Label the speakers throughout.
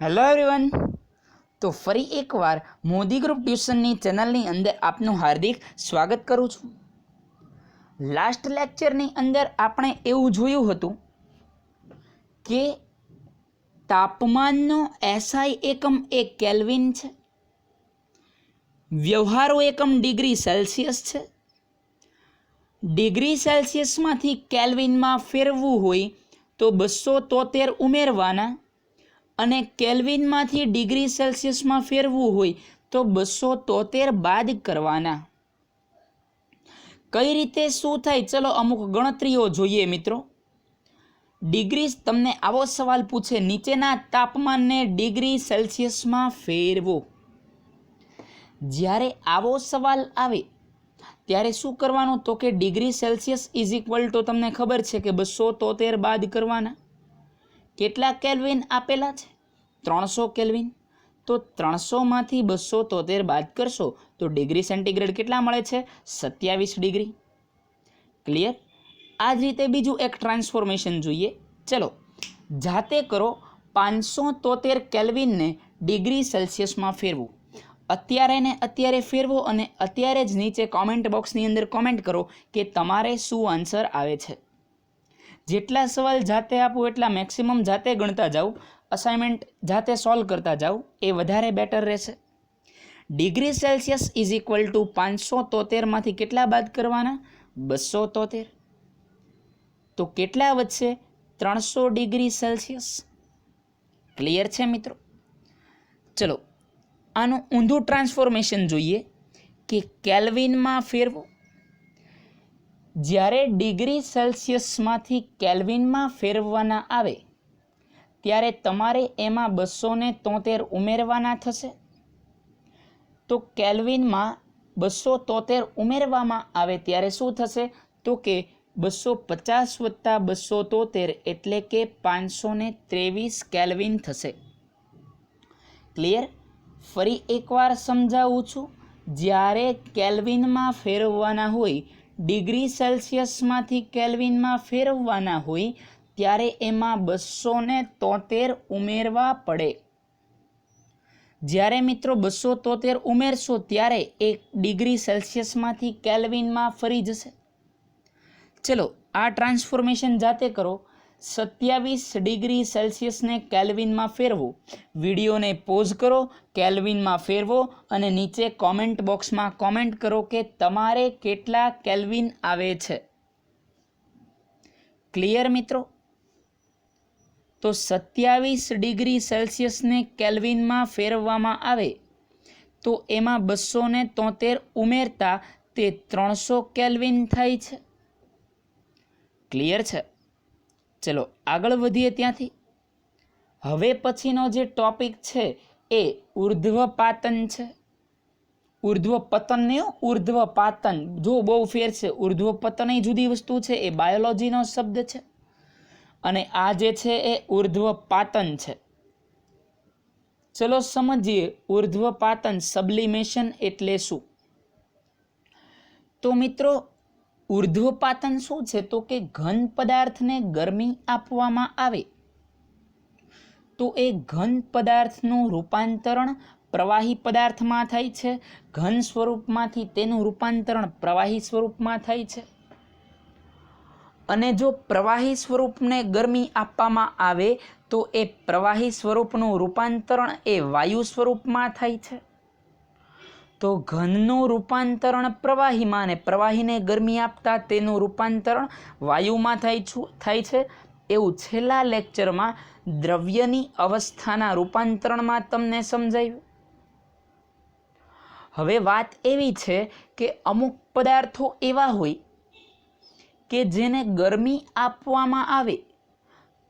Speaker 1: Hello everyone. તો ફરી એકવાર મોદી ગ્રુપ ટ્યુશનની ચેનલની અંદર આપનું હાર્દિક સ્વાગત કરું છું। લાસ્ટ લેક્ચરની અંદર આપણે એવું જોયું હતું કે તાપમાનનો એસઆઈ એકમ એ કેલ્વિન છે, વ્યવહારુ એકમ ડિગ્રી સેલ્સિયસ છે। ડિગ્રી સેલ્સિયસમાંથી કેલ્વિનમાં ફેરવવું હોય તો 273 ઉમેરવાના અને કેલ્વિનમાંથી ડિગ્રી સેલ્સિયસમાં ફેરવવું હોય તો 273 બાદ કરવાના। કઈ રીતે શું થાય, ચલો અમુક ગણતરીઓ જોઈએ મિત્રો। ડિગ્રી, તમને આવો સવાલ પૂછે, નીચેના તાપમાનને ડિગ્રી સેલ્સિયસમાં ફેરવો। જ્યારે આવો સવાલ આવે ત્યારે શું કરવાનું, તો કે degree Celsius is equal two તમને ખબર છે કે 273 બાદ કરવાના। કેટલા કેલ્વિન આપેલા છે? 300 કેલ્વિન। તો 300માંથી 273 બાદ કરશો તો ડિગ્રી સેન્ટીગ્રેડ કેટલા મળે છે? 27 ડિગ્રી। ક્લિયર? આ જ રીતે બીજું એક ટ્રાન્સફોર્મેશન જોઈએ, ચલો જાતે કરો। 573 કેલ્વિનને ડિગ્રી સેલ્સિયસમાં ફેરવું। અત્યારે ને અત્યારે ફેરવો અને અત્યારે જ નીચે કોમેન્ટ બોક્સની અંદર કોમેન્ટ કરો કે તમારે શું આન્સર આવે છે। જેટલા સવાલ જાતે આપો એટલા મેક્સિમમ જાતે ગણતા જાઓ, અસાઇનમેન્ટ જાતે સોલ્વ કરતા જાઓ, એ વધારે બેટર રહેશે। Degree Celsius is equal to 573માંથી કેટલા બાદ કરવાના? 273। તો કેટલા વધશે? 300 ડિગ્રી સેલ્સિયસ। ક્લિયર છે મિત્રો? ચલો આનું ઊંધું ટ્રાન્સફોર્મેશન જોઈએ કે કેલ્વિનમાં ફેરવો। જ્યારે ડિગ્રી સેલ્સિયસમાંથી કેલ્વિનમાં ફેરવવાના આવે ત્યારે તમારે એમાં 273 ઉમેરવાના થશે। તો કેલ્વિનમાં 273 ઉમેરવામાં આવે ત્યારે શું થશે, તો કે 250 વત્તા 273 એટલે કે 523 કેલ્વિન થશે। ક્લિયર? ફરી એકવાર સમજાવું છું, જ્યારે કેલ્વિનમાં ફેરવવાના હોય, ડિગ્રી સેલ્સિયસમાંથી કેલ્વિનમાં ફેરવવાના હોય ત્યારે એમાં 273 ઉમેરવા પડે। જ્યારે મિત્રો 273 ઉમેરશો ત્યારે એ ડિગ્રી સેલ્સિયસમાંથી કેલ્વિનમાં ફરી જશે। ચલો આ ટ્રાન્સફોર્મેશન જાતે કરો। 27 ડિગ્રી સેલ્સિયસને કેલ્વિનમાં ફેરવો। વિડીયોને પોઝ કરો, કેલ્વિનમાં ફેરવો અને નીચે કોમેન્ટ બોક્સમાં કોમેન્ટ કરો કે તમારે કેટલા કેલ્વિન આવે છે। ક્લિયર મિત્રો? તો 27 ડિગ્રી સેલ્સિયસને કેલ્વિનમાં ફેરવવામાં આવે તો એમાં 273 ઉમેરતા તે 300 કેલ્વિન થાય છે। ક્લિયર છે? ચલો આગળ વધીએ ત્યાંથી। હવે પછીનો જે ટોપિક છે એ ઉર્ધ્વપાતન છે। ઉર્ધ્વપતન નહીં, ઉર્ધ્વપાતન, જો બહુ ફેર છે। ઉર્ધ્વપતન એ જુદી વસ્તુ છે, એ બાયોલોજીનો શબ્દ છે અને આ જે છે એ ઉર્ધ્વપાતન છે। ચલો સમજીએ ઉર્ધ્વપાતન, સબ્લિમેશન એટલે શું। તો મિત્રો ઉર્ધ્વપાતન શું છે, તો કે ઘન પદાર્થને ગરમી આપવામાં આવે તો એ ઘન પદાર્થનું રૂપાંતરણ પ્રવાહી પદાર્થમાં થાય છે। ઘન સ્વરૂપમાંથી તેનું રૂપાંતરણ પ્રવાહી સ્વરૂપમાં થાય છે અને જો પ્રવાહી સ્વરૂપને ગરમી આપવામાં આવે તો એ પ્રવાહી સ્વરૂપનું રૂપાંતરણ એ વાયુ સ્વરૂપમાં થાય છે। તો ઘનનું રૂપાંતરણ પ્રવાહીમાં અને પ્રવાહીને ગરમી આપતા તેનું રૂપાંતરણ વાયુમાં થાય છે। એવું છેલ્લા લેક્ચરમાં દ્રવ્યની અવસ્થાના રૂપાંતરણમાં તમને સમજાયું। હવે વાત એવી છે કે અમુક પદાર્થો એવા હોય કે જેને ગરમી આપવામાં આવે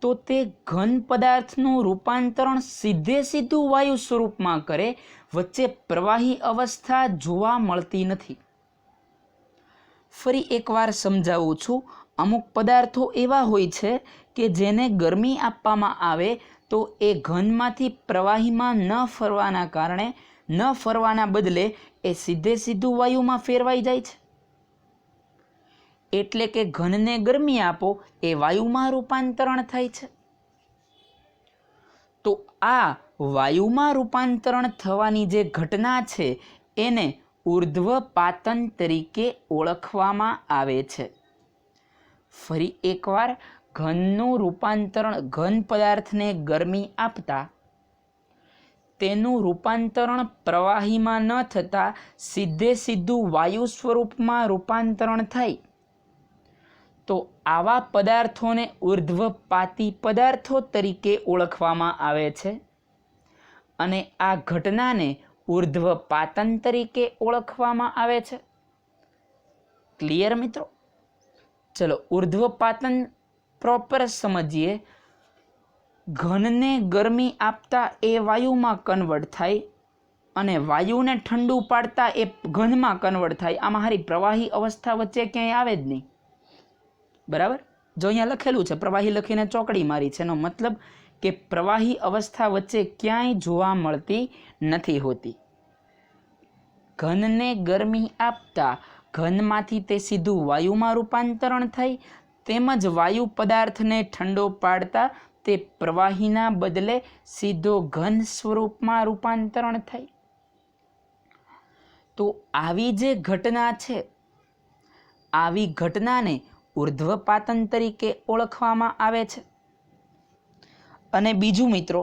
Speaker 1: તો તે ઘન પદાર્થનું રૂપાંતરણ સીધું વાયુ સ્વરૂપમાં કરે, વચ્ચે પ્રવાહી અવસ્થા જોવા મળતી નથી। ફરી એકવાર સમજાવું છું, અમુક પદાર્થો એવા હોય છે કે જેને ગરમી આપવામાં આવે તો એ ઘનમાંથી પ્રવાહીમાં ન ફરવાના કારણે, ન ફરવાના બદલે એ સીધું વાયુમાં ફેરવાઈ જાય છે। એટલે કે ઘનને ગરમી આપો એ વાયુમાં રૂપાંતરણ થાય છે। તો આ વાયુમાં રૂપાંતરણ થવાની જે ઘટના છે એને ઉર્ધ્વપાતન તરીકે ઓળખવામાં આવે છે. ફરી એકવાર, ઘનનું રૂપાંતરણ, ઘન પદાર્થને ગરમી આપતા તેનું રૂપાંતરણ પ્રવાહીમાં ન થતાં સીધું વાયુ સ્વરૂપમાં રૂપાંતરણ થાય તો આવા પદાર્થોને ઉર્ધ્વપાતી પદાર્થો તરીકે ઓળખવામાં આવે છે અને આ ઘટનાને ઉર્ધ્વપાતન તરીકે ઓળખવામાં આવે છે. ક્લિયર મિત્રો? ચલો ઉર્ધ્વપાતન પ્રોપર સમજીએ. ઘનને ગરમી આપતા એ વાયુમાં કન્વર્ટ થાય અને વાયુને ઠંડુ પાડતા એ ઘનમાં કન્વર્ટ થાય. આમાં હારી પ્રવાહી અવસ્થા વચ્ચે ક્યાંય આવે જ નહીં. બરાબર? જો અહીંયા લખેલું છે, પ્રવાહી લખીને ચોકડી મારી છે, એનો મતલબ કે પ્રવાહી અવસ્થા વચ્ચે ક્યાંય જોવા મળતી નથી હોતી. ઘનને ગરમી આપતા ઘનમાંથી તે સીધું વાયુમાં રૂપાંતરણ થાય, તેમજ વાયુ પદાર્થને ઠંડો પાડતા તે પ્રવાહીના બદલે સીધો ઘન સ્વરૂપમાં રૂપાંતરણ થાય. તો આવી જે ઘટના છે, આવી ઘટનાને ઉર્ધ્વપાતન તરીકે ઓળખવામાં આવે છે. અને બીજું મિત્રો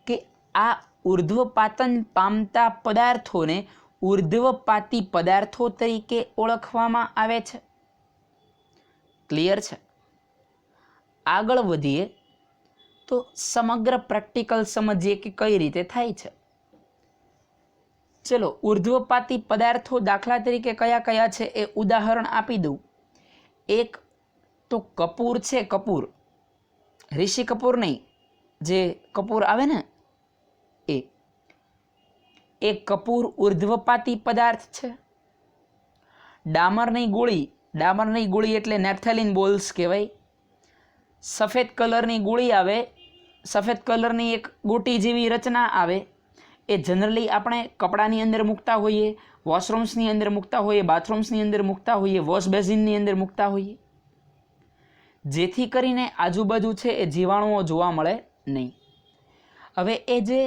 Speaker 1: કે આ ઉર્ધ્વપાતન પામતા પદાર્થોને ઉર્ધ્વપાતી પદાર્થો તરીકે ઓળખવામાં આવે છે. ક્લિયર છે? આગળ વધીએ તો સમગ્ર પ્રેક્ટિકલ સમજીએ કે કઈ રીતે થાય છે. ચલો ઉર્ધ્વપાતી પદાર્થો દાખલા તરીકે કયા કયા છે એ ઉદાહરણ આપી દઉં. એક તો કપૂર છે. કપૂર, ઋષિ કપૂર નહીં, જે કપૂર આવે ને એ કપૂર ઉર્ધ્વપાતી પદાર્થ છે. ડામરની ગોળી એટલે નેપ્થેલિન બોલ્સ કહેવાય. સફેદ કલરની ગોળી આવે, સફેદ કલરની એક ગોટી જેવી રચના આવે, એ જનરલી આપણે કપડાની અંદર મૂકતા હોઈએ, વોશરૂમ્સની અંદર મૂકતા હોઈએ, બાથરૂમ્સની અંદર મૂકતા હોઈએ, વોશ બેસિનની અંદર મૂકતા હોઈએ, જેથી કરીને આજુબાજુ છે એ જીવાણુઓ જોવા મળે નહીં. હવે એ જે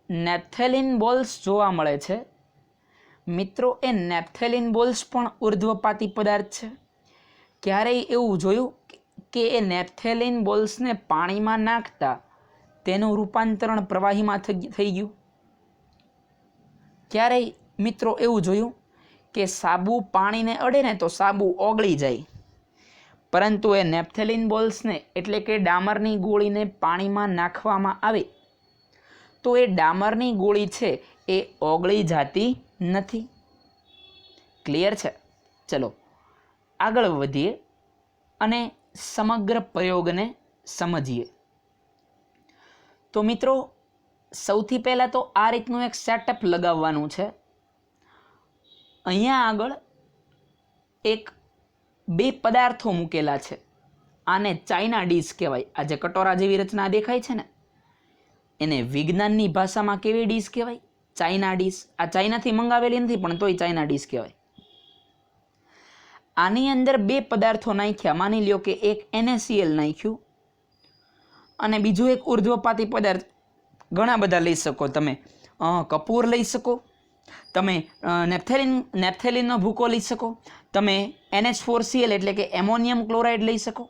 Speaker 1: નેપ્થેલિન બોલ્સ જોવા મળે છે મિત્રો, એ નેપ્થેલિન બોલ્સ પણ ઉર્ધ્વપાતી પદાર્થ છે. ક્યારેય એવું જોયું કે એ નેપ્થેલિન બોલ્સને પાણીમાં નાખતા તેનું રૂપાંતરણ પ્રવાહીમાં થઈ ગયું? ક્યારેય મિત્રો એવું જોયું કે સાબુ પાણીને અડે ને તો સાબુ ઓગળી જાય, પરંતુ એ નેપ્થેલિન બોલ્સને એટલે કે ડામરની ગોળીને પાણીમાં નાખવામાં આવે તો એ ડામરની ગોળી છે એ ઓગળી જતી નથી. ક્લિયર છે? ચલો આગળ વધીએ અને સમગ્ર પ્રયોગને સમજીએ. તો મિત્રો સૌથી પહેલાં તો આ રીતનું એક સેટઅપ લગાવવાનું છે. અહીંયા આગળ બે પદાર્થો મૂકેલા છે. આને ચાઇના ડીશ કહેવાય. આ જે કટોરા જેવી રચના દેખાય છે ને, એને વિજ્ઞાનની ભાષામાં કેવી ડીશ કહેવાય? China dish. આ ચાઇનાથી મંગાવેલી નથી, પણ તોય ચાઇના ડીશ કહેવાય. આની અંદર બે પદાર્થો નાખ્યા. માની લ્યો કે એક NaCl નાખ્યું અને બીજું એક ઉર્ધ્વપાતી પદાર્થ. ઘણા બધા લઈ શકો તમે. કપૂર લઈ શકો, તમે નેપ્થેલિનનો ભૂકો લઈ શકો, તમે NH4Cl એટલે કે એમોનિયમ ક્લોરાઇડ લઈ શકો.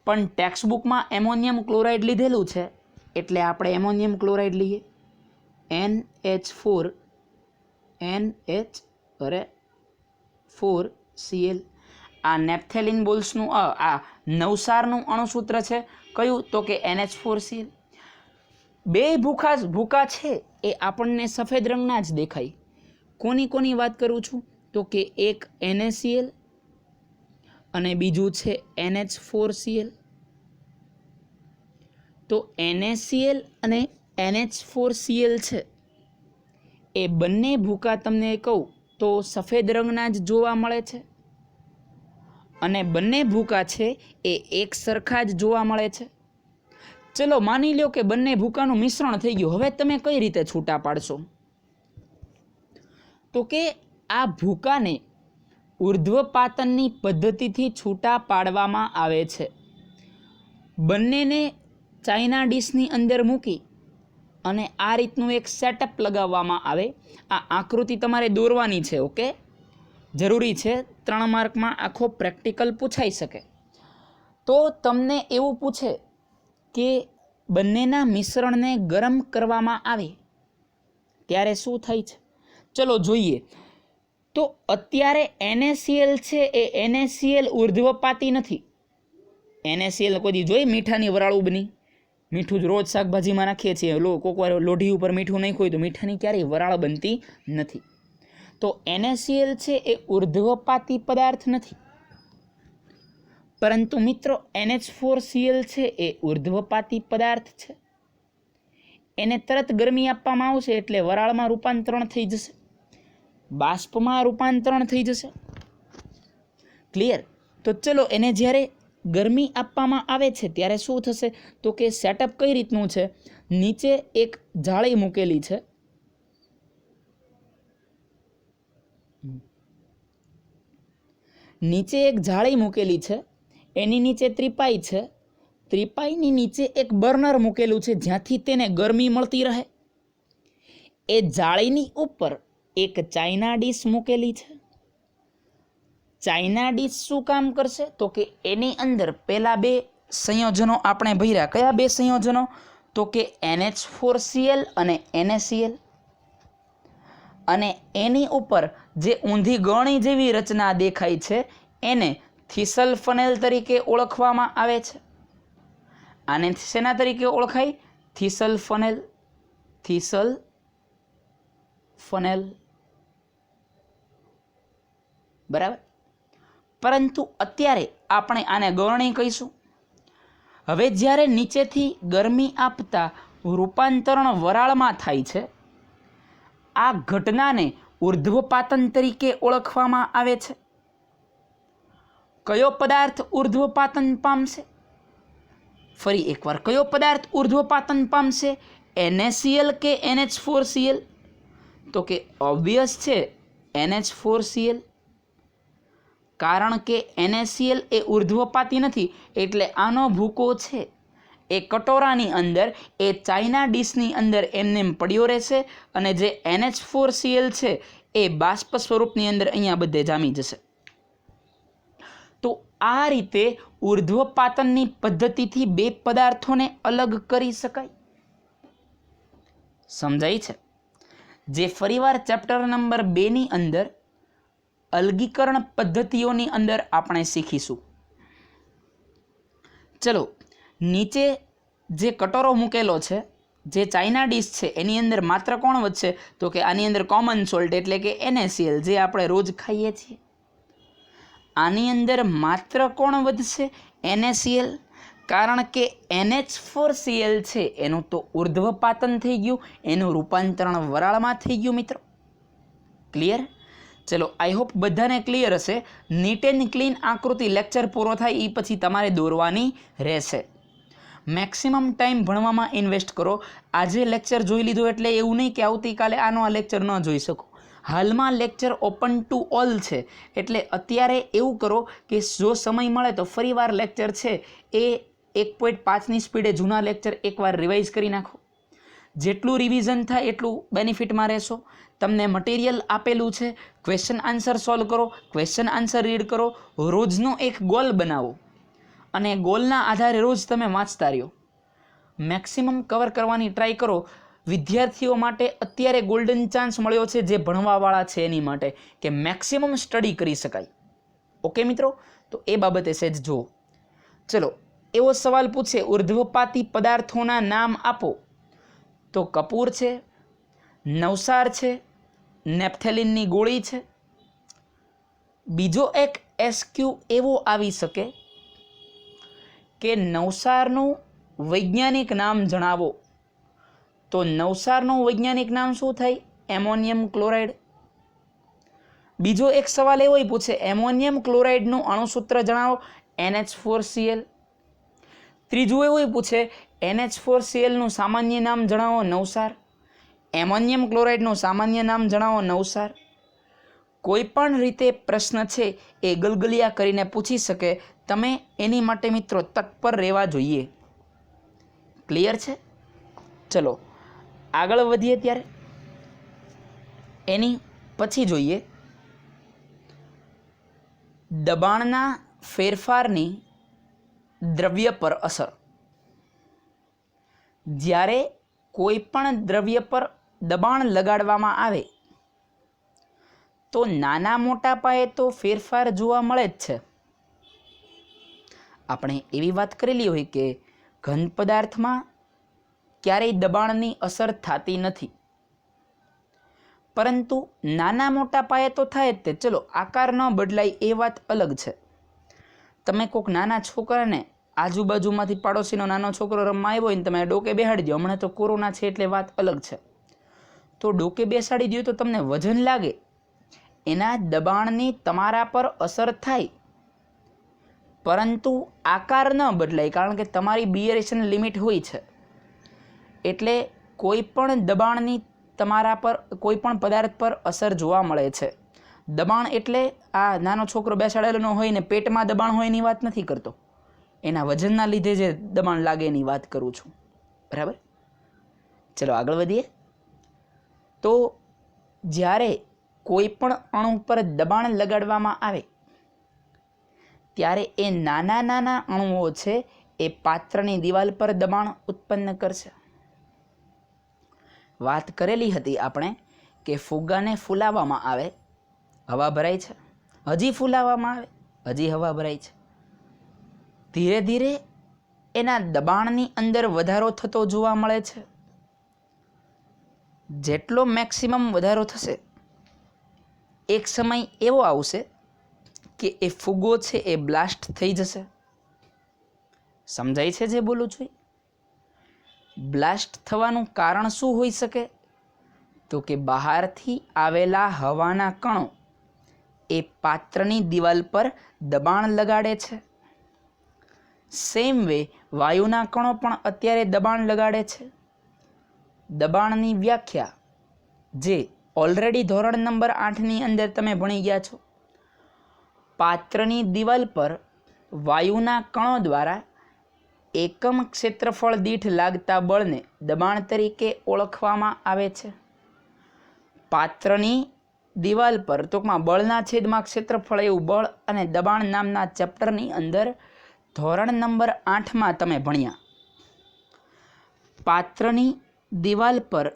Speaker 1: પણ ટેક્સ્ટબુકમાં એમોનિયમ ક્લોરાઇડ લીધેલું છે એટલે આપણે એમોનિયમ ક્લોરાઇડ લઈએ. NH4Cl. આ નેપ્થેલિન બોલ્સનું આ નવસારનું અણુસૂત્ર છે. કયું? તો કે NH4Cl. બે ભૂકા છે એ આપણને સફેદ રંગના જ દેખાય. કોની વાત કરું છું? તો કે એક NaCl અને બીજું છે NH4Cl. તો NaCl અને NH4Cl છે એ બંને ભૂકા તમને કહું તો સફેદ રંગના જ જોવા મળે છે અને બંને ભૂકા છે એ એક સરખા જ જોવા મળે છે. ચલો માની લો કે બંને ભૂકાનું મિશ્રણ થઈ ગયું. હવે તમે કઈ રીતે છૂટા પાડશો? તો કે આ ભૂકાને ઉર્ધ્વપાતનની પદ્ધતિથી છૂટા પાડવામાં આવે છે. બંનેને ચાઇના ડીશની અંદર મૂકી અને આ રીતનું એક સેટઅપ લગાવવામાં આવે. આ આકૃતિ તમારે દોરવાની છે. ઓકે, જરૂરી છે. 3 માર્કમાં આખો પ્રેક્ટિકલ પૂછાઈ શકે. તો તમને એવું પૂછે કે બંનેના મિશ્રણને ગરમ કરવામાં આવે ત્યારે શું થાય છે? ચલો જોઈએ. તો અત્યારે NaCl છે એ NaCl ઉર્ધ્વપાતી નથી. NaCl કોઈ જોઈ મીઠાની વરાળું બની? મીઠું જ રોજ શાકભાજીમાં નાખીએ છીએ. કોક વાર લોઢી ઉપર મીઠું નાખ્યું હોય તો મીઠાની ક્યારેય વરાળ બનતી નથી. તો NaCl છે એ ઉર્ધ્વપાતી પદાર્થ નથી, પરંતુ મિત્રો NH4Cl છે એ ઉર્ધ્વપાતી પદાર્થ છે. એને તરત ગરમી આપવામાં આવશે એટલે વરાળમાં રૂપાંતરણ થઈ જશે, બાષ્પમાં રૂપાંતરણ થઈ જશે. ક્લિયર? તો ચલો એને જ્યારે ગરમી આપવામાં આવે છે ત્યારે શું થશે? તો કે સેટઅપ કઈ રીતનું છે? નીચે એક જાળી મૂકેલી છે. નીચે એક જાળી મૂકેલી છે, એની નીચે ત્રિપાઈ છે. ત્રિપાઈની નીચે એક બર્નર મૂકેલું છે જ્યાંથી તેને ગરમી મળતી રહે. એ જાળીની ઉપર એક ચાઇના ડીશ મૂકેલી છે. ચાઇના ડીશ શું કામ કરશે? તો કે એની અંદર પેલા 2 સંયોજનો આપણે ભર્યા. કયા 2 સંયોજનો? તો કે NH4Cl અને NaCl. અને એની ઉપર જે ઊંધી ગળી જેવી રચના દેખાય છે એને થીસલ ફનેલ તરીકે ઓળખવામાં આવે છે. આને શેના તરીકે ઓળખાય? થીસલ ફનેલ. થીસલ ફનેલ. બરાબર. પરંતુ અત્યારે આપણે આને ગળણી કહીશું. હવે જ્યારે નીચેથી ગરમી આપતા રૂપાંતરણ વરાળમાં થાય છે, આ ઘટનાને ઉર્ધ્વપાતન તરીકે ઓળખવામાં આવે છે. કયો પદાર્થ ઉર્ધ્વપાતન પામશે? ફરી એકવાર, કયો પદાર્થ ઉર્ધ્વપાતન પામશે? NaCl કે NH4Cl? તો કે ઓબ્વિયસ છે NH4Cl. કારણ કે NaCl એ ઉર્ધ્વપાતી નથી એટલે આનો ભૂકો છે એ કટોરાની અંદર, એ ચાઇના ડીશની અંદર એમને પડ્યો રહેશે અને જે NH4Cl છે એ બાષ્પ સ્વરૂપની અંદર અહીંયા બધે જામી જશે. તો આ રીતે ઉર્ધ્વપાતનની પદ્ધતિથી 2 પદાર્થોને અલગ કરી શકાય. સમજાય છે? જે ફરીવાર ચેપ્ટર નંબર 2 ની અંદર અલગીકરણ પદ્ધતિઓની અંદર આપણે શીખીશું. ચલો, નીચે જે કટોરો મૂકેલો છે, જે ચાઇના ડીશ છે, એની અંદર માત્ર કોણ વધશે? તો કે આની અંદર કોમન સોલ્ટ એટલે કે NaCl, જે આપણે રોજ ખાઈએ છીએ. આની અંદર માત્ર કોણ વધશે? NaCl. કારણ કે NH4Cl છે એનું તો ઉર્ધ્વપાતન થઈ ગયું, એનું રૂપાંતરણ વરાળમાં થઈ ગયું. મિત્રો ક્લિયર? ચલો, આઈ હોપ બધાને ક્લિયર હશે. નીટ એન્ડ ક્લીન આકૃતિ લેક્ચર પૂરો થાય એ પછી તમારે દોરવાની રહેશે. મેક્સિમમ ટાઈમ ભણવામાં ઇન્વેસ્ટ કરો. આજે લેક્ચર જોઈ લીધો એટલે એવું નહીં કે આવતીકાલે આનો આ લેક્ચર ન જોઈ શકો. હાલમાં લેક્ચર ઓપન ટુ ઓલ છે એટલે અત્યારે એવું કરો કે જો સમય મળે તો ફરીવાર લેક્ચર છે એ 1.5ની સ્પીડે જૂના લેક્ચર એકવાર રિવાઇઝ કરી નાખો. જેટલું રિવિઝન થાય એટલું બેનિફિટમાં રહેશો. તમને મટીરિયલ આપેલું છે, ક્વેશ્ચન આન્સર સોલ્વ કરો, ક્વેશ્ચન આન્સર રીડ કરો, રોજનો એક ગોલ બનાવો અને ગોલના આધારે રોજ તમે વાંચતા રહ્યો. મેક્સિમમ કવર કરવાની ટ્રાય કરો. વિદ્યાર્થીઓ માટે અત્યારે ગોલ્ડન ચાન્સ મળ્યો છે જે ભણવાવાળા છે એની માટે, કે મેક્સિમમ સ્ટડી કરી શકાય. ઓકે મિત્રો, તો એ બાબતે સહેજ જુઓ. ચલો, એવો સવાલ પૂછે ઉર્ધ્વપાતી પદાર્થોના નામ આપો. તો કપૂર છે, નવસાર છે, નેપ્થેલિનની ગોળી છે. બીજો એક SQ એવો આવી શકે કે નવસારનું વૈજ્ઞાનિક નામ જણાવો. તો નવસારનું વૈજ્ઞાનિક નામ શું થાય? Ammonium chloride. બીજો એક સવાલ એવો પૂછે એમોનિયમ ક્લોરાઇડનું અણુસૂત્ર જણાવો. NH4Cl. ત્રીજું એવું પૂછે NH4Clનું સામાન્ય નામ જણાવો. નવસાર. એમોનિયમ ક્લોરાઇડનું સામાન્ય નામ જણાવો. નવસાર. કોઈ પણ રીતે પ્રશ્ન છે એ ગલગલિયા કરીને પૂછી શકે. તમે એની માટે મિત્રો તત્પર રહેવા જોઈએ. ક્લિયર છે? ચલો આગળ વધીએ. ત્યારે એની પછી જોઈએ દબાણના ફેરફારની દ્રવ્ય પર અસર. જ્યારે કોઈ પણ દ્રવ્ય પર દબાણ લગાડવામાં આવે તો નાના મોટા પાયે તો ફેરફાર જોવા મળે જ છે. આપણે એવી વાત કરેલી હોય કે ઘન પદાર્થમાં ક્યારેય દબાણની અસર થતી નથી, પરંતુ નાના મોટા પાયે તો થાય જ તે. ચલો આકાર ન બદલાય એ વાત અલગ છે. તમે કોઈક નાના છોકરાને આજુબાજુમાંથી પાડોશીનો નાનો છોકરો રમવા આવ્યો હોય ને તમે ડોકે બેસાડી દો, હમણાં તો કોરોના છે એટલે વાત અલગ છે, તો ડોકે બેસાડી દો તો તમને વજન લાગે, એના દબાણની તમારા પર અસર થાય, પરંતુ આકાર ન બદલાય, કારણ કે તમારી બિયરેશન લિમિટ હોય છે. એટલે કોઈ પણ દબાણની તમારા પર કોઈ પણ પદાર્થ પર અસર જોવા મળે છે. દબાણ એટલે આ નાનો છોકરો બેસાડેલો ન હોય ને પેટમાં દબાણ હોય એની વાત નથી કરતો, એના વજનના લીધે જે દબાણ લાગે એની વાત કરું છું. બરાબર? ચલો આગળ વધીએ. તો જ્યારે કોઈ પણ અણુ પર દબાણ લગાડવામાં આવે ત્યારે એ નાના નાના અણુઓ છે એ પાત્રની દિવાલ પર દબાણ ઉત્પન્ન કરશે. વાત કરેલી હતી આપણે કે ફુગ્ગાને ફૂલાવવામાં આવે, હવા ભરાય છે, હજી ફૂલાવવામાં આવે, હજી હવા ભરાય છે. ધીરે ધીરે એના દબાણની અંદર વધારો થતો જોવા મળે છે. જેટલો મેક્સિમમ વધારો થશે એક સમય એવો આવશે કે એ ફુગ્ગો છે એ બ્લાસ્ટ થઈ જશે. સમજાય છે જે બોલું છું? બ્લાસ્ટ થવાનું કારણ શું હોઈ શકે? તો કે બહારથી આવેલા હવાના કણો એ પાત્રની દિવાલ પર દબાણ લગાડે છે. સેમ વે વાયુના કણો પણ અત્યારે દબાણ લગાડે છે. દબાણની વ્યાખ્યા જે ઓલરેડી ધોરણ નંબર 8ની અંદર તમે ભણી ગયા છો. પાત્રની દિવાલ પર વાયુના કણો દ્વારા એકમ ક્ષેત્રફળ દીઠ લાગતા બળને દબાણ તરીકે ઓળખવામાં આવે છે. પાત્રની દિવાલ પર ટૂંકમાં બળના છેદમાં ક્ષેત્રફળ એવું બળ અને દબાણ નામના ચેપ્ટરની અંદર ધોરણ નંબર 8માં તમે ભણ્યા. પાત્રની દિવાલ પર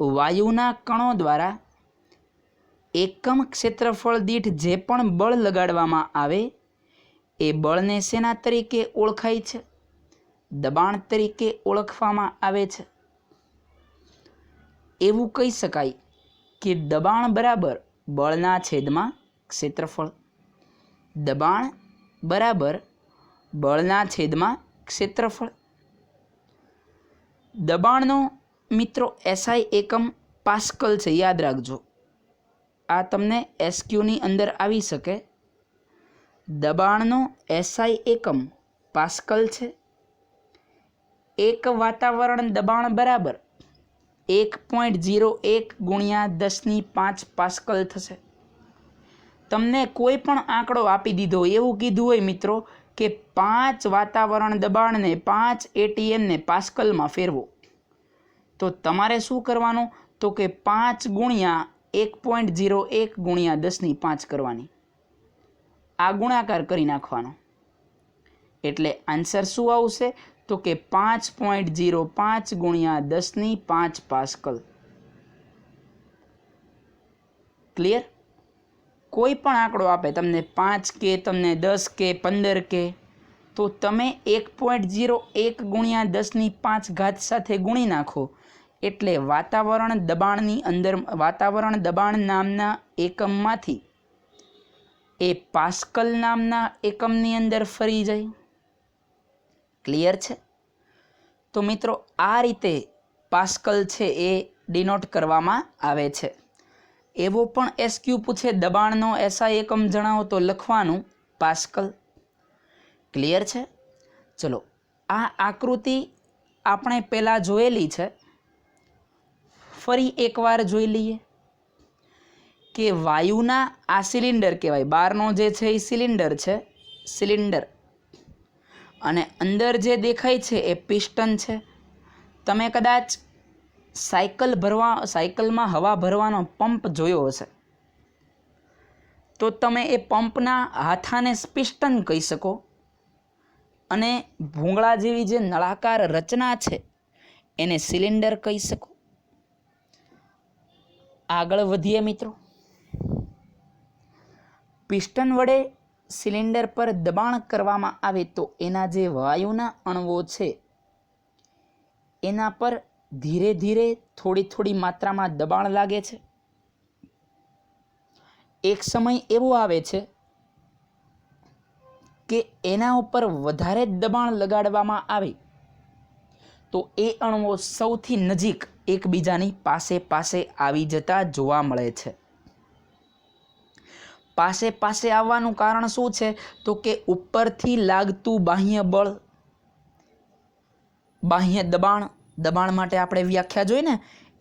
Speaker 1: વાયુના કણો દ્વારા એકમ ક્ષેત્રફળ દીઠ જે પણ બળ લગાડવામાં આવે એ બળને શેના તરીકે ઓળખાય છે? દબાણ તરીકે ઓળખવામાં આવે છે. એવું કહી શકાય કે દબાણ બરાબર બળના છેદમાં ક્ષેત્રફળ. દબાણ બરાબર બળના છેદમાં ક્ષેત્રફળ. દબાણનો મિત્રો એસઆઈ એકમ પાસ્કલ છે, યાદ રાખજો. આ તમને એસક્યુની અંદર આવી શકે. દબાણનો એસઆઈ એકમ પાસ્કલ છે. એક વાતાવરણ દબાણ બરાબર 1.01 ગુણ્યા 10⁵ પાસ્કલ થશે. તમને કોઈ પણ આંકડો આપી દીધો, એવું કીધું હોય મિત્રો કે 5 વાતાવરણ દબાણને 5 એટીએમને પાસ્કલમાં ફેરવો, તો તમારે શું કરવાનું? તો કે 5 ગુણ્યા 1.01 ગુણ્યા 10⁵ કરવાની. આ ગુણાકાર કરી નાખવાનો. એટલે આન્સર શું આવશે? તો કે 5.05 ગુણ્યા 10⁵ પાસ્કલ. ક્લિયર? કોઈ પણ આંકડો આપે, તમને 5 કે તમને 10 કે 15 કે, તો તમે 1.01 ગુણ્યા 10⁵ સાથે ગુણી નાખો એટલે વાતાવરણ દબાણની અંદર વાતાવરણ દબાણ નામના એકમમાંથી એ પાસ્કલ નામના એકમની અંદર ફરી જાય. ક્લિયર છે? તો મિત્રો આ રીતે પાસ્કલ છે એ ડિનોટ કરવામાં આવે છે. એવો પણ એસક્યુ પૂછે દબાણનો એસઆઈ એકમ જણાવો તો લખવાનું પાસ્કલ. ક્લિયર છે? ચલો આ આકૃતિ આપણે પહેલાં જોયેલી છે, ફરી એકવાર જોઈ લઈએ કે વાયુના આ સિલિન્ડર કહેવાય, બહારનો જે છે એ સિલિન્ડર છે, સિલિન્ડર, અને અંદર જે દેખાય છે એ પિસ્ટન છે. તમે કદાચ સાયકલમાં હવા ભરવાનો પંપ જોયો હશે, તો તમે એ પંપના હાથાને પિસ્ટન કહી શકો અને ભૂંગળા જેવી જે નળાકાર રચના છે એને સિલિન્ડર કહી શકો. આગળ વધીએ મિત્રો. પિસ્ટન વડે સિલિન્ડર પર દબાણ કરવામાં આવે તો એના જે વાયુના અણુઓ છે એના પર ધીરે ધીરે થોડી માત્રામાં દબાણ લાગે છે. એક સમય એવો આવે છે કે એના ઉપર વધારે દબાણ લગાડવામાં આવે તો એ અણુઓ સૌથી નજીક એકબીજાની પાસે આવી જતા જોવા મળે છે. પાસે આવવાનું કારણ શું છે? તો કે ઉપરથી લાગતું બાહ્ય બળ, બાહ્ય દબાણ માટે આપણે વ્યાખ્યા જોઈ ને,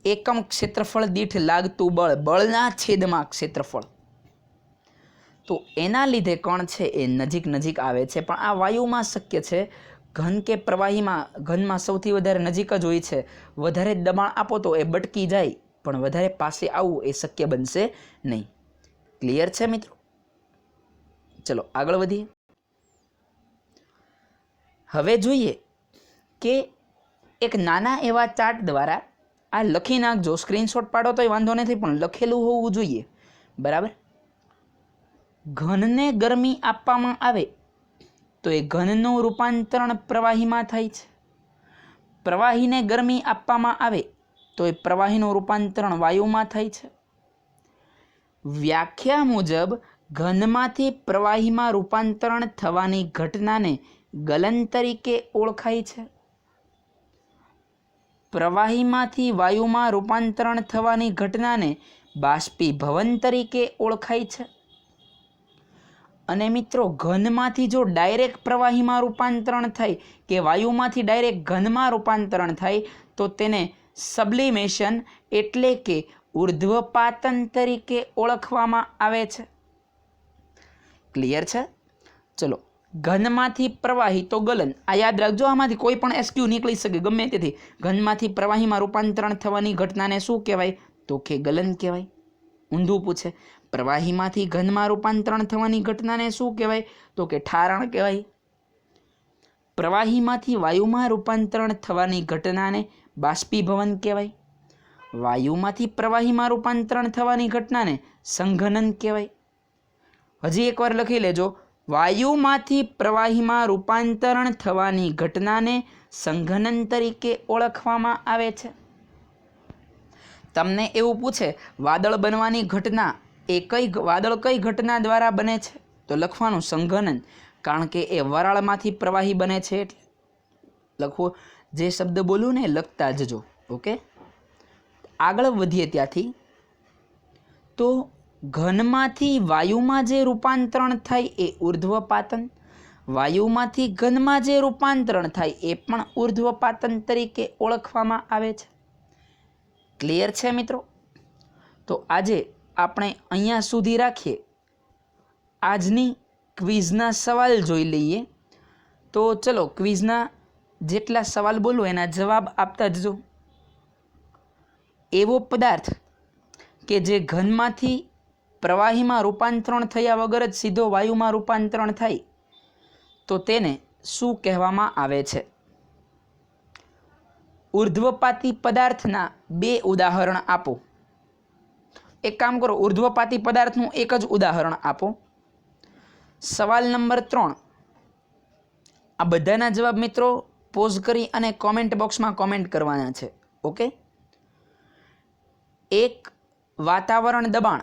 Speaker 1: એકમ ક્ષેત્રફળ દીઠ લાગતું બળ, બળના છેદમાં ક્ષેત્રફળ. તો એના લીધે કણ છે એ નજીક આવે છે. પણ આ વાયુમાં શક્ય છે. ઘન કે પ્રવાહીમાં, ઘનમાં સૌથી વધારે નજીક જ હોય છે. વધારે દબાણ આપો તો એ બટકી જાય, પણ વધારે પાસે આવવું એ શક્ય બનશે નહીં. ક્લિયર છે મિત્રો? ચલો આગળ વધીએ. હવે જોઈએ કે એક નાના એવા ચાર્ટ દ્વારા આ લખી નાખજો, સ્ક્રીનશોટ પાડો તોય વાંધો નથી, પણ લખેલું હોવું જોઈએ. બરાબર. ઘનને ગરમી આપવામાં આવે તો એ ઘનનું રૂપાંતરણ પ્રવાહીમાં થાય છે. પ્રવાહીને ગરમી આપવામાં આવે તો એ પ્રવાહીનું રૂપાંતરણ વાયુમાં થાય છે. વ્યાખ્યા મુજબ ઘનમાંથી પ્રવાહીમાં રૂપાંતરણ થવાની ઘટનાને ગલન તરીકે ઓળખાય છે. પ્રવાહીમાંથી વાયુમાં રૂપાંતરણ થવાની ઘટનાને બાષ્પીભવન તરીકે ઓળખાય છે. અને મિત્રો, ઘનમાંથી જો ડાયરેક્ટ પ્રવાહીમાં રૂપાંતરણ થાય કે વાયુમાંથી ડાયરેક્ટ ઘનમાં રૂપાંતરણ થાય તો તેને સબ્લિમેશન એટલે કે ઉર્ધ્વપાતન તરીકે ઓળખવામાં આવે છે. ક્લિયર છે? ચલો, ઘનમાંથી પ્રવાહી તો ગલન, આ યાદ રાખજો. આમાંથી કોઈ પણ એસક્યુ નીકળી શકે ગમે તેથી. ઘનમાંથી પ્રવાહીમાં રૂપાંતરણ થવાની ઘટનાને શું કહેવાય? તો કે ગલન કહેવાય. ઊંધું પૂછે, પ્રવાહીમાંથી ઘનમાં રૂપાંતરણ થવાની ઘટનાને શું કહેવાય? તો કે ઠારણ કહેવાય. પ્રવાહીમાંથી વાયુમાં રૂપાંતરણ થવાની ઘટનાને બાષ્પીભવન કહેવાય. વાયુમાંથી પ્રવાહીમાં રૂપાંતરણ થવાની ઘટનાને સંઘનન કહેવાય. હજી એકવાર લખી લેજો, વાયુમાંથી પ્રવાહીમાં રૂપાંતરણ થવાની ઘટનાને સંઘનન તરીકે ઓળખવામાં આવે છે. તમને એવું પૂછે વાદળ બનવાની ઘટના, વાદળ કઈ ઘટના દ્વારા બને છે? તો લખવાનું સંઘનન, કારણ કે એ વરાળમાંથી પ્રવાહી બને છે. એટલે લખવો, જે શબ્દ બોલું ને લખતા જજો. ઓકે, આગળ વધીએ ત્યાંથી. તો ઘનમાંથી વાયુમાં જે રૂપાંતરણ થાય એ ઉર્ધ્વપાતન, વાયુમાંથી ઘનમાં જે રૂપાંતરણ થાય એ પણ ઉર્ધ્વપાતન તરીકે ઓળખવામાં આવે છે. ક્લિયર છે મિત્રો? તો આજે આપણે અહીંયા સુધી રાખીએ. આજની ક્વિઝના સવાલ જોઈ લઈએ. તો ચલો, ક્વિઝના જેટલા સવાલ બોલો એના જવાબ આપતા જજો. એવો પદાર્થ કે જે ઘનમાંથી પ્રવાહીમાં રૂપાંતરણ થયા વગર જ સીધો વાયુમાં રૂપાંતરણ થાય તો તેને શું કહેવામાં આવે છે? ઉર્ધ્વપાતી પદાર્થના 2 ઉદાહરણ આપો. એક કામ કરો, ઉર્ધ્વપાતી પદાર્થનું એક જ ઉદાહરણ આપો. સવાલ નંબર 3. આ બધાના જવાબ મિત્રો પોઝ કરી અને કોમેન્ટ બોક્સમાં કોમેન્ટ કરવાના છે. ઓકે. એક વાતાવરણ દબાણ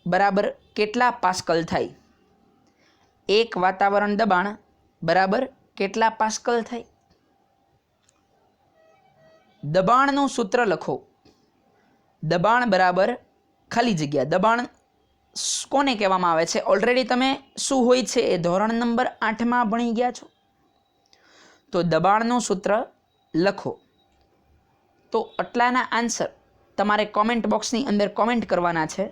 Speaker 1: બરાબર કેટલા પાસ્કલ થાય? એક વાતાવરણ દબાણ બરાબર કેટલા પાસ્કલ થાય? દબાણનું સૂત્ર લખો. દબાણ બરાબર ખાલી જગ્યા. દબાણ કોને કહેવામાં આવે છે? ઓલરેડી તમે શું હોય છે એ ધોરણ નંબર 8માં ભણી ગયા છો. તો દબાણનું સૂત્ર લખો. તો આટલાના આન્સર તમારે કોમેન્ટ બોક્સની અંદર કોમેન્ટ કરવાના છે.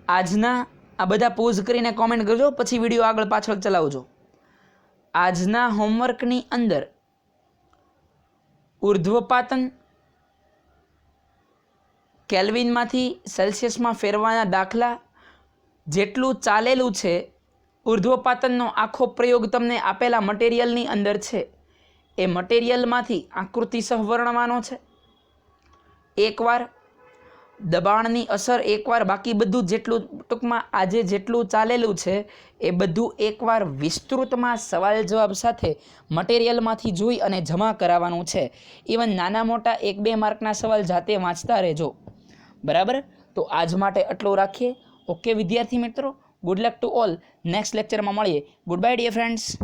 Speaker 1: આજના આ બધા પોઝ કરીને કોમેન્ટ કરજો, પછી વિડીયો આગળ પાછળ ચલાવજો. આજના હોમવર્કની અંદર ઉર્ધ્વપાતન કેલ્વિનમાંથી સેલ્સિયસમાં ફેરવાના દાખલા, જેટલું ચાલેલું છે, ઉર્ધ્વપાતનનો આખો પ્રયોગ તમને આપેલા મટીરિયલની અંદર છે. એ મટીરિયલમાંથી આકૃતિસહ વર્ણવાનો છે. એકવાર દબાણની અસર, એકવાર બાકી બધું જેટલું ટૂંકમાં આજે જેટલું ચાલેલું છે એ બધું એકવાર વિસ્તૃતમાં સવાલ જવાબ સાથે મટીરિયલમાંથી જોઈ અને જમા કરાવવાનું છે. ઇવન નાના મોટા 1-2 માર્કના સવાલ જાતે વાંચતા રહેજો. બરાબર? તો આજ માટે આટલું રાખીએ. ઓકે વિદ્યાર્થી મિત્રો, good luck to all. Next લેક્ચરમાં મળીએ. Good bye dear friends.